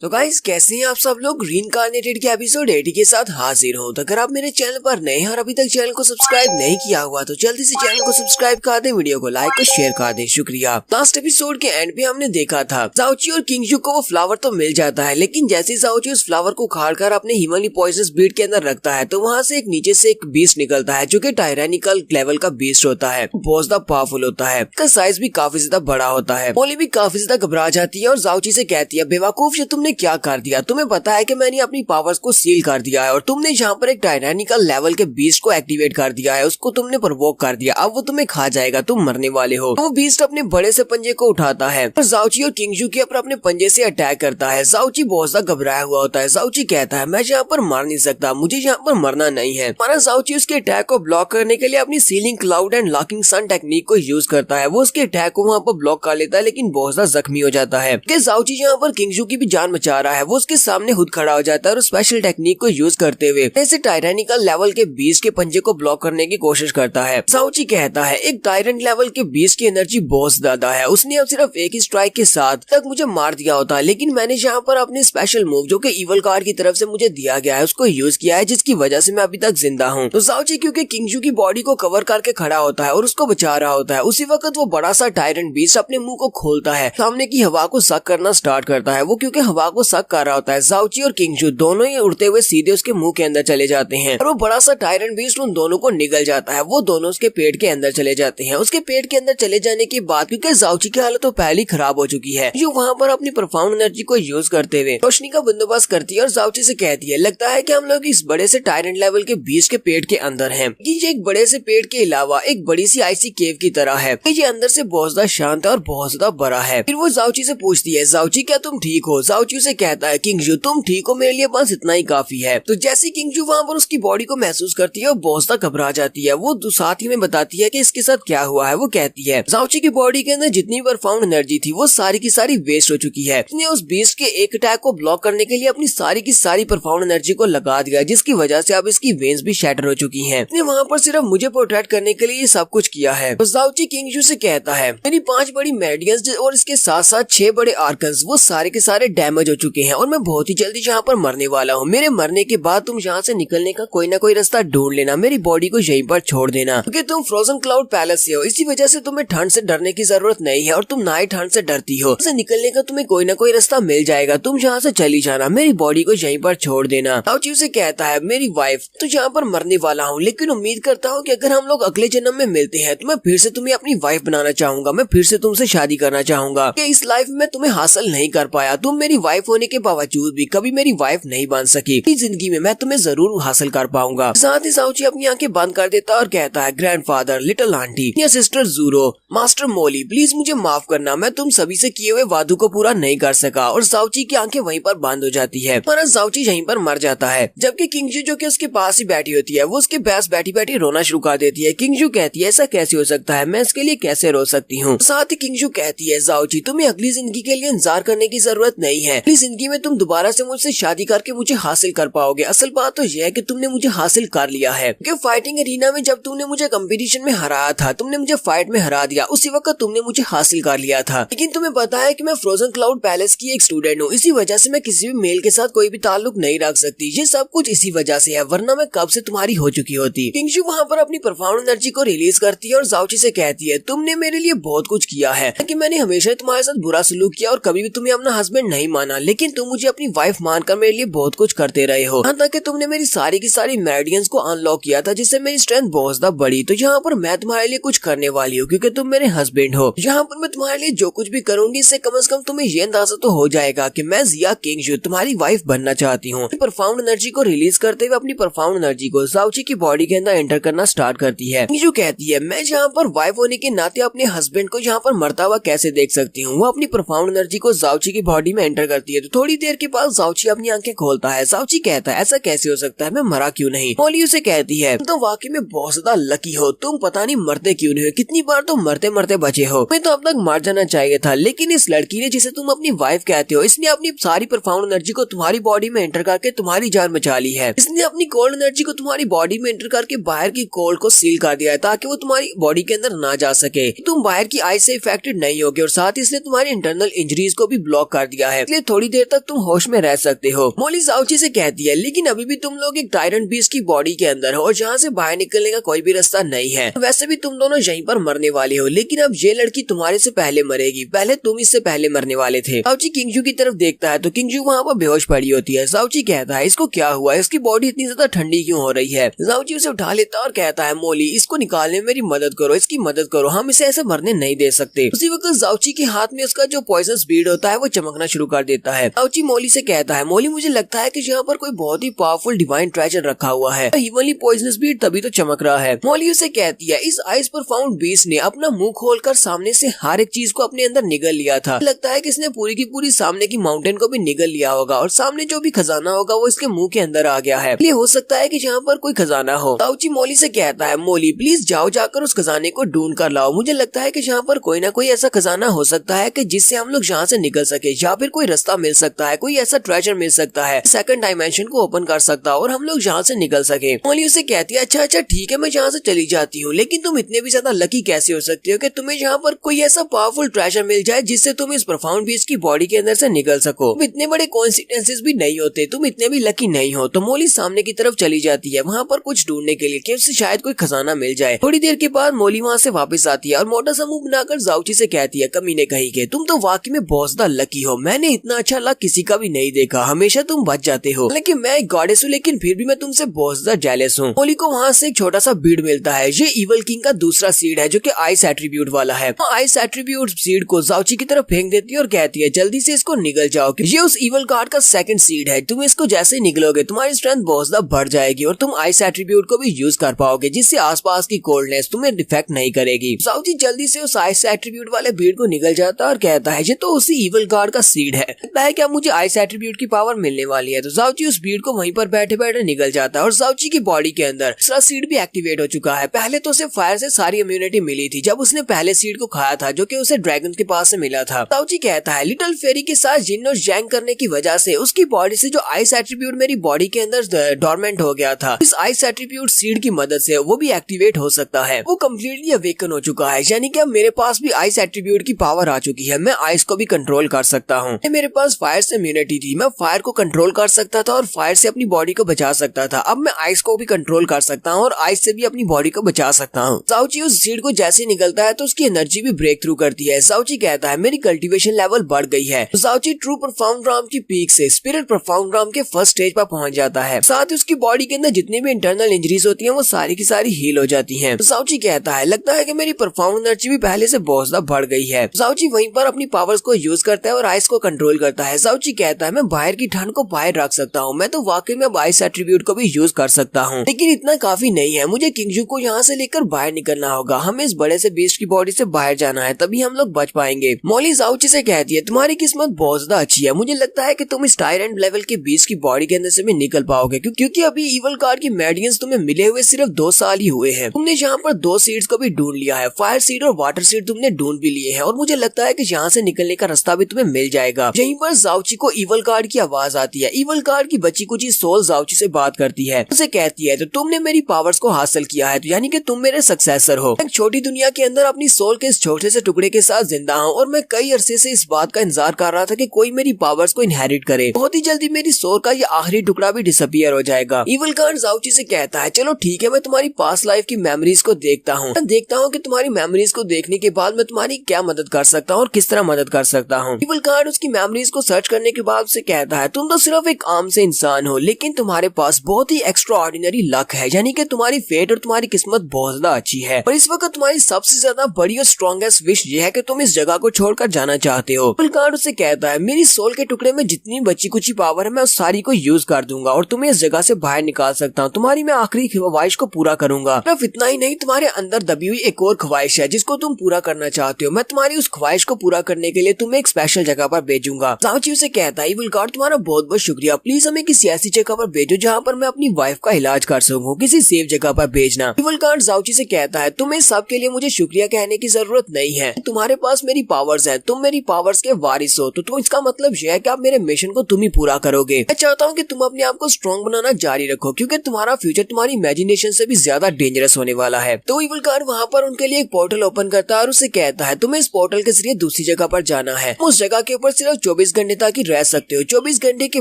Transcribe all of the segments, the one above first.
तो गाइस कैसे हैं आप सब लोग। रीइंकार्नेटेड के एपिसोड 80 के साथ हाजिर हूं। तो अगर आप मेरे चैनल पर नए हैं और अभी तक चैनल को सब्सक्राइब नहीं किया हुआ तो जल्दी से चैनल को सब्सक्राइब कर दें, वीडियो को लाइक और शेयर कर दें, शुक्रिया। लास्ट एपिसोड के एंड पे हमने देखा था ज़ाओची और किंगजू को वो फ्लावर तो मिल जाता है, लेकिन जैसे ही ज़ाओची उस फ्लावर को उखाड़कर अपने हिमालय पॉइजनस बीट के अंदर रखता है तो वहाँ से एक नीचे से एक बीस्ट निकलता है जो कि टायरानिकल लेवल का बीस्ट होता है, बहुत ज्यादा पावरफुल होता है। इसका साइज भी काफी ज्यादा बड़ा होता है। मोली भी काफी ज्यादा घबरा जाती है और ज़ाओची से कहती है, बेवकूफ, ये तुमने क्या कर दिया? तुम्हें पता है कि मैंने अपनी पावर्स को सील कर दिया है और तुमने यहाँ पर एक टायरानिकल लेवल के बीस्ट को एक्टिवेट कर दिया है, उसको तुमने प्रोवोक कर दिया, अब वो तुम्हें खा जाएगा, तुम मरने वाले हो। तो वो बीस्ट अपने बड़े से पंजे को उठाता है और ज़ाओची और किंगजू के ऊपर अपने पंजे से अटैक करता है। ज़ाओची बहुत ज्यादा घबराया हुआ होता है। ज़ाओची कहता है, मैं यहाँ पर मार नहीं सकता, मुझे यहाँ पर मरना नहीं है। हमारा ज़ाओची उसके अटैक को ब्लॉक करने के लिए अपनी sealing cloud and locking sun technique को यूज करता है। वो उसके अटैक को वहाँ पर ब्लॉक कर लेता है, लेकिन बहुत ज्यादा जख्मी हो जाता है। ज़ाओची यहाँ पर किंगजू की भी जान बचा रहा है, वो उसके सामने खुद खड़ा हो जाता है और स्पेशल टेक्निक को यूज करते हुए ऐसे टायरानिकल लेवल के बीस्ट के पंजे को ब्लॉक करने की कोशिश करता है। ज़ाओची कहता है, एक टायरेंट लेवल के बीस्ट की एनर्जी बहुत ज्यादा है, उसने अब सिर्फ एक ही स्ट्राइक के साथ तक मुझे मार दिया होता, लेकिन मैंने यहाँ पर अपने स्पेशल मूव जो कि इवल कार्ड की तरफ से मुझे दिया गया है उसको यूज किया है, जिसकी वजह से मैं अभी तक जिंदा हूँ। तो ज़ाओची क्योंकि किंगजू की बॉडी को कवर करके खड़ा होता है और उसको बचा रहा होता है, उसी वक्त वो बड़ा सा टायरेंट बीस्ट अपने मुंह को खोलता है, सामने की हवा को सक करना स्टार्ट करता है। वो क्योंकि हवा को सक कर रहा होता है, ज़ाओची और किंगजू दोनों ही उड़ते हुए सीधे उसके मुंह के अंदर चले जाते हैं और वो बड़ा सा टायरेंट बीस्ट उन दोनों को निगल जाता है। वो दोनों उसके पेट के अंदर चले जाते हैं। उसके पेट के अंदर चले जाने के बाद क्योंकि ज़ाओची की हालत तो पहले ही खराब हो चुकी है, जो वहाँ पर अपनी प्रोफाउंड एनर्जी को यूज करते हुए रोशनी का बंदोबस्त करती है और ज़ाओची से कहती है, लगता है कि हम लोग इस बड़े से टायरेंट लेवल के बीस्ट के पेट के अंदर हैं। ये एक बड़े से पेट के अलावा एक बड़ी सी आइसी केव की तरह है। ये अंदर से बहुत ज्यादा शांत है और बहुत ज्यादा बड़ा है। फिर वो ज़ाओची से पूछती है, ज़ाओची क्या तुम ठीक हो? ज़ाओची से कहता है, किंगजू तुम ठीक हो, मेरे लिए बस इतना ही काफी है। तो जैसे किंगजू वहाँ पर उसकी बॉडी को महसूस करती है और बहुत ज्यादा घबरा जाती है। वो साथ ही में बताती है कि इसके साथ क्या हुआ है। वो कहती है, ज़ाओची की बॉडी के अंदर जितनी प्रोफाउंड एनर्जी थी वो सारी की सारी वेस्ट हो चुकी है। उसने उस बीस्ट के एक अटैक को ब्लॉक करने के लिए अपनी सारी की सारी प्रोफाउंड एनर्जी को लगा दिया, जिसकी वजह से अब इसकी वेन्स भी शैटर हो चुकी हैं। उसने वहाँ पर सिर्फ मुझे प्रोटेक्ट करने के लिए ये सब कुछ किया है। तो ज़ाओची किंगजू से कहता है, मेरी 5 बड़ी मेडियंस और इसके साथ साथ 6 बड़े आर्कन्स वो सारे के सारे डैमेज हो चुके हैं और मैं बहुत ही जल्दी यहाँ पर मरने वाला हूँ। मेरे मरने के बाद तुम यहाँ से निकलने का कोई ना कोई रास्ता ढूंढ लेना, मेरी बॉडी को यहीं पर छोड़ देना, क्योंकि तुम फ्रोजन क्लाउड पैलेस से हो, इसी वजह से तुम्हें ठंड से डरने की जरूरत नहीं है और तुम ना ही ठंड से डरती हो। इससे निकलने का तुम्हें कोई ना कोई रास्ता मिल जाएगा, तुम यहाँ से चली जाना, मेरी बॉडी को यहीं पर छोड़ देना। ज़ाओची से कहता है, मेरी वाइफ तो यहाँ पर मरने वाला हूँ, लेकिन उम्मीद करता हूँ कि अगर हम लोग अगले जन्म में मिलते हैं तो मैं फिर से तुम्हें अपनी वाइफ बनाना चाहूंगा, मैं फिर से तुमसे शादी करना चाहूंगा। कि इस लाइफ में तुम्हें हासिल नहीं कर पाया, तुम मेरी वाइफ होने के बावजूद भी कभी मेरी वाइफ नहीं बन सकी, इस जिंदगी में मैं तुम्हें जरूर हासिल कर पाऊंगा। साथ ही ज़ाओची अपनी आंखें बंद कर देता है और कहता है, ग्रैंडफादर, लिटिल आंटी या सिस्टर ज़ूरो, मास्टर मोली, प्लीज मुझे माफ करना, मैं तुम सभी से किए हुए वादों को पूरा नहीं कर सका। और ज़ाओची की आंखें वहीं पर बंद हो जाती है और ज़ाओची यहीं पर मर जाता है, जबकि किंगजू जो कि उसके पास ही बैठी होती है वो उसके पास बैठी बैठी रोना शुरू कर देती है। किंगजू कहती है, ऐसा कैसे हो सकता है, मैं इसके लिए कैसे रो सकती हूँ? साथ ही किंगजू कहती है, ज़ाओची तुम्हें अगली जिंदगी के लिए इंतजार करने की जरूरत नहीं है, अगली जिंदगी में तुम दोबारा से मुझसे शादी करके मुझे हासिल कर पाओगे। असल बात तो यह है कि तुमने मुझे हासिल कर लिया है, क्योंकि फाइटिंग एरिना में जब तुमने मुझे कंपटीशन में हराया था, तुमने मुझे फाइट में हरा दिया, उसी वक्त तुमने मुझे हासिल कर लिया था। लेकिन तुम्हें पता है कि मैं फ्रोजन क्लाउड पैलेस की एक स्टूडेंट हूँ, इसी वजह से मैं किसी भी मेल के साथ कोई भी ताल्लुक नहीं रख सकती। ये सब कुछ इसी वजह से है, वरना मैं कब से तुम्हारी हो चुकी होती। किंगजू वहाँ पर अपनी प्रोफाउंड एनर्जी को रिलीज करती है और ज़ाओची से कहती है, तुमने मेरे लिए बहुत कुछ किया है, कि मैंने हमेशा तुम्हारे साथ बुरा सलूक किया और कभी भी तुम्हें अपना हस्बैंड नहीं माना, लेकिन तुम मुझे अपनी वाइफ मानकर मेरे लिए बहुत कुछ करते रहे हो, यहाँ तक कि तुमने मेरी सारी की सारी मेरिडियंस को अनलॉक किया था, जिससे मेरी स्ट्रेंथ बहुत ज्यादा बढ़ी। तो यहाँ पर मैं तुम्हारे लिए कुछ करने वाली हूँ, क्योंकि तुम मेरे हस्बैंड हो। यहाँ पर मैं तुम्हारे लिए जो कुछ भी करूंगी, इससे कम से कम तुम्हें ये अंदाजा तो हो जाएगा कि मैं जिया किंगजू तुम्हारी वाइफ बनना चाहती हूँ। प्रोफाउंड एनर्जी को रिलीज करते हुए अपनी प्रोफाउंड एनर्जी को ज़ाओची की बॉडी के अंदर एंटर करना स्टार्ट करती है। किंगजू कहती है, मैं यहाँ पर वाइफ होने के नाते अपने हस्बैंड को यहाँ पर मरता हुआ कैसे देख सकती हूँ। वो अपनी प्रोफाउंड एनर्जी को ज़ाओची की बॉडी में एंटर करती है। तो थोड़ी देर के बाद ज़ाओची अपनी आंखें खोलता है। ज़ाओची कहता है, ऐसा कैसे हो सकता है, मैं मरा क्यों नहीं? मोली उसे कहती है, तुम तो वाकई में बहुत ज्यादा लकी हो, तुम पता नहीं मरते क्यों नहीं हो, कितनी बार तुम मरते मरते बचे हो, मैं तो अब तक मर जाना चाहिए था, लेकिन इस लड़की ने, जिसे तुम अपनी वाइफ कहते हो, इसने अपनी सारी प्रोफाउंड एनर्जी को तुम्हारी बॉडी में एंटर करके तुम्हारी जान बचा ली है। इसने अपनी कोल्ड एनर्जी को तुम्हारी बॉडी में एंटर करके बाहर की कोल्ड को सील कर दिया है, ताकि वो तुम्हारी बॉडी के अंदर ना जा सके, तुम बाहर की आई से इफेक्टेड नहीं होगे, और साथ ही इसने तुम्हारी इंटरनल इंजरीज को भी ब्लॉक कर दिया है। इसलिए थोड़ी देर तक तुम होश में रह सकते हो। मोली जाओची से कहती है लेकिन अभी भी तुम लोग एक टायरेंट बीस्ट की बॉडी के अंदर हो और जहाँ से बाहर निकलने का कोई भी रास्ता नहीं है। वैसे भी तुम दोनों यहीं पर मरने वाले हो, लेकिन अब ये लड़की तुम्हारे से पहले मरेगी, पहले तुम इससे पहले मरने वाले थे। जाओची किंगजू की तरफ देखता है तो किंगजू वहाँ पर बेहोश पड़ी होती है। जाओची कहता है इसको क्या हुआ, इसकी बॉडी इतनी ज्यादा ठंडी क्यों हो रही है। जाओची उसे उठा लेता और कहता है मोली इसको निकालने में मेरी मदद करो, इसकी मदद करो, हम इसे ऐसे मरने नहीं दे सकते। उसी वक्त जाओची के हाथ में उसका जो पॉइजनस बीड होता है वो चमकना शुरू कर देता है। जाओची मोली से कहता है मोली मुझे लगता है कि यहाँ पर कोई बहुत ही पावरफुल डिवाइन ट्रेजर रखा हुआ है, इवनली पॉइजनस बीड तभी तो चमक रहा है। मोली उसे कहती है इस आइस पर फाउंड बीस्ट ने अपना मुंह खोलकर सामने से हर एक चीज को अपने अंदर निगल लिया था। लगता है कि इसने पूरी की पूरी सामने की माउंटेन को भी निगल लिया होगा और सामने जो भी खजाना होगा वो इसके मुंह के अंदर आ गया है। ये हो सकता है कि यहाँ पर कोई खजाना हो। जाओची मोली से कहता है मोली प्लीज जाओ जाकर उस खजाने को ढूंढ कर लाओ, मुझे लगता है कि यहाँ पर कोई ना कोई ऐसा खजाना हो सकता है कि जिससे हम लोग यहाँ से निकल सके, या फिर कोई रास्ता मिल सकता है, कोई ऐसा ट्रेजर मिल सकता है सेकंड डायमेंशन को ओपन कर सकता है और हम लोग यहाँ से निकल सके। मोली उसे कहती है अच्छा ठीक है मैं यहाँ से चली जाती हूँ, लेकिन तुम इतने भी ज्यादा लकी कैसे हो सकते हो कि तुम्हें यहाँ पर कोई ऐसा पावरफुल ट्रेजर मिल जाए जिससे तुम इस प्रोफाउंड बीस्ट की बॉडी के अंदर से निकल सको। इतने बड़े कोइंसिडेंसेस भी नहीं होते, तुम इतने भी लकी नहीं हो। तो मोली सामने की तरफ चली जाती है वहाँ पर कुछ ढूंढने के लिए कि उससे शायद कोई खजाना मिल जाए। थोड़ी देर के बाद मोली वहाँ से वापस आती है और मोटा सा मुंह बनाकर जाओची से कहती है कमीने कहीं के तुम तो वाकई में बहुत ज्यादा लकी हो, मैंने इतना अच्छा लक किसी का भी नहीं देखा, हमेशा तुम बच जाते हो। लेकिन मैं एक गॉडेस हूँ, लेकिन फिर भी मैं तुमसे बहुत ज्यादा जेलस हूँ। मोली को वहाँ से एक छोटा सा बीड मिलता है, ये इवल किंग का दूसरा सीड है जो कि आइस एट्रीब्यूट वाला है। आइस एट्रीब्यूट सीड को जाओची की तरफ फेंक देती है और कहती है जल्दी से इसको निगल जाओ, ये उस इवल कार्ड का सेकंड सीड है, तुम इसको जैसे ही निकलोगे तुम्हारी स्ट्रेंथ बहुत ज्यादा बढ़ जाएगी और तुम आइस एट्रीब्यूट को भी यूज कर पाओगे जिससे आसपास की कोल्डनेस तुम्हें डिफेक्ट नहीं करेगी। जाओची जल्दी से उस आइस एट्रीब्यूट वाले बीड को निगल जाता है और कहता है ये तो उसी इवल कार्ड का सीड है, लगता है क्या मुझे आइस एट्रीब्यूट की पावर मिलने वाली है। तो जाओची उस बीड को वहीं पर बैठे बैठे निगल जाता है और जाओची की बॉडी के अंदर दूसरा सीड भी एक्टिवेट हो चुका है। पहले तो उसे फायर से सारी इम्यूनिटी मिली थी जब उसने पहले सीड को खाया था जो कि उसे ड्रैगन के पास से मिला था। जाओची कहता है लिटिल फेरी के साथ जिन और जैंग करने की वजह से उसकी बॉडी से जो आइस एट्रीब्यूट मेरी बॉडी के अंदर डोरमेंट हो गया था, इस आइस एट्रीब्यूट सीड की मदद से वो भी एक्टिवेट हो सकता है। वो कम्प्लीटली अवेकन हो चुका है, यानी कि अब मेरे पास भी आइस एट्रीब्यूट की पावर आ चुकी है, मैं आइस को भी कंट्रोल कर सकता हूँ। मेरे पास फायर से इम्यूनिटी थी, मैं फायर को कंट्रोल कर सकता था और फायर से अपनी बॉडी को बचा सकता था, अब मैं आइस को भी कंट्रोल कर सकता हूँ और आइस से भी अपनी बॉडी को बचा सकता हूँ। जाओची उस सीड को जैसे निकलता है तो उसकी एनर्जी भी ब्रेक थ्रू करती है। जाओची कहता है मेरी कल्टीवेशन लेवल बढ़ गई है। जाओची ट्रू प्रोफाउंड राम की पीक से स्पिरिट प्रोफाउंड राम के फर्स्ट स्टेज पर पहुंच जाता है। साथ ही उसकी बॉडी के अंदर जितनी भी इंटरनल इंजरीज होती हैं वो सारी की सारी हील हो जाती हैं। जाओची कहता है लगता है कि मेरी प्रोफाउंड एनर्जी भी पहले से बहुत ज्यादा बढ़ गई है। जाओची वहीं पर अपनी पावर्स को यूज करता है और आइस को कंट्रोल करता है। जाओची कहता है मैं बाहर की ठंड को बाहर रख सकता हूँ, मैं तो वाकई में आइस एट्रीब्यूट को भी यूज कर सकता हूँ, लेकिन इतना काफी नहीं है, मुझे किंगजू को यहाँ से लेकर बाहर निकलना होगा, हमें इस बड़े से बीस्ट की बॉडी से बाहर जाना है, तभी हम लोग बच पाएंगे। मोली जाओची से कहती है तुम्हारी किस्मत बहुत ज्यादा अच्छी है, मुझे लगता है कि तुम इस टायरेंट लेवल के बीस्ट की बॉडी के अंदर से भी निकल पाओगे क्योंकि अभी इवल कार्ड की मेडियंस तुम्हें मिले हुए सिर्फ 2 साल ही हुए हैं। तुमने यहाँ पर 2 सीड्स को भी ढूंढ लिया है, फायर सीड और वाटर सीड तुमने ढूंढ भी लिए हैं और मुझे लगता है कि यहाँ से निकलने का रास्ता भी तुम्हें मिल जाएगा। यहीं पर जाओची को इवल कार्ड की आवाज आती है। इवल कार्ड की बची कुची सोल जाओची से बात करती है, उसे कहती है तो तुमने मेरी पावर्स को हासिल किया है, तो यानी कि तुम मेरे सक्सेसर हो। एक छोटी दुनिया के अंदर अपनी सोल के इस छोटे से टुकड़े के साथ जिंदा हूँ और मैं कई अरसे से इस बात का इंतजार कर रहा था कि कोई मेरी पावर्स को इनहेरिट करे। बहुत ही जल्दी मेरी सोल का ये आखिरी टुकड़ा भी डिसअपियर हो जाएगा। इवल कार्ड जाओची से कहता है चलो ठीक है, मैं तुम्हारी पास्ट लाइफ की मेमोरीज को देखता हूँ, मैं देखता हूँ कि तुम्हारी मेमोरीज को देखने के बाद मैं तुम्हारी क्या मदद कर सकता हूँ और किस तरह मदद कर सकता हूँ। इवल कार्ड उसकी मेमोरीज को सर्च करने के बाद से कहता है तुम तो सिर्फ एक आम से इंसान हो, लेकिन तुम्हारे पास बहुत ही एक्स्ट्रा ऑर्डिनरी लक है, यानी कि तुम्हारी फेट और तुम्हारी किस्मत बहुत ज्यादा अच्छी है। पर इस वक्त तुम्हारी सबसे ज्यादा बड़ी और स्ट्रॉन्गेस्ट विश ये है कि तुम इस जगह को छोड़कर जाना चाहते हो। इवल कार्ड उससे कहता है मेरी सोल के टुकड़े में जितनी बची कुची पावर है मैं उस सारी को यूज कर दूंगा और तुम्हें इस जगह से बाहर निकाल सकता हूँ, तुम्हारी मैं आखिरी ख्वाहिश को पूरा करूंगा। सिर्फ इतना ही नहीं, तुम्हारे अंदर दबी हुई एक और ख्वाहिश है जिसको तुम पूरा करना चाहते हो, मैं तुम्हारी उस ख्वाहिश को पूरा करने के लिए तुम्हें एक स्पेशल जगह पर भेजूंगा। जाओची उसे कहता है इवल कार्ड तुम्हारा बहुत बहुत शुक्रिया, प्लीज हमें किसी ऐसी जगह पर भेजो जहाँ पर मैं अपनी वाइफ का इलाज कर सकूँ, किसी सेफ जगह पर भेजना। इवल कार्ड जाओची से कहता है तुम्हें सब के लिए मुझे शुक्रिया कहने की जरूरत नहीं है, तुम्हारे पास मेरी पावर्स है, तुम मेरी पावर्स के वारिस हो, तो तुम इसका मतलब यह है कि आप मेरे मिशन को तुम ही पूरा करोगे। मैं चाहता हूँ कि तुम अपने आप को स्ट्रॉन्ग बनाना जारी रखो क्योंकि तुम्हारा फ्यूचर तुम्हारी इमेजिनेशन से भी ज्यादा डेंजरस होने वाला है। तो इवल कार्ड वहाँ पर उनके लिए एक पोर्टल ओपन करता है और उसे कहता है तुम्हें इस पोर्टल के जरिए दूसरी जगह पर जाना है, उस जगह के ऊपर सिर्फ 24 घंटे तक ही रह सकते हो। 24 घंटे के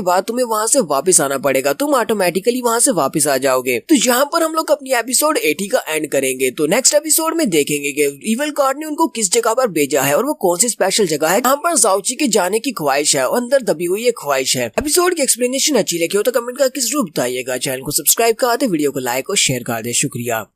बाद तुम्हें वहाँ से वापस आना पड़ेगा, तुम ऑटोमेटिकली वहाँ से वापस आ जाओगे। तो यहाँ पर हम लोग अपनी एपिसोड 80 का एंड करेंगे। तो नेक्स्ट एपिसोड में देखेंगे कि इविल गॉड ने उनको किस जगह पर भेजा है और वो कौन सी स्पेशल जगह है जहाँ पर जाओची के जाने की ख्वाहिश है और अंदर दबी हुई ये ख्वाहिश है। एपिसोड की एक्सप्लेनेशन अच्छी लगी हो तो कमेंट करके जरूर बताइएगा। चैनल को सब्सक्राइब कर दे, वीडियो को लाइक और शेयर कर दे। शुक्रिया।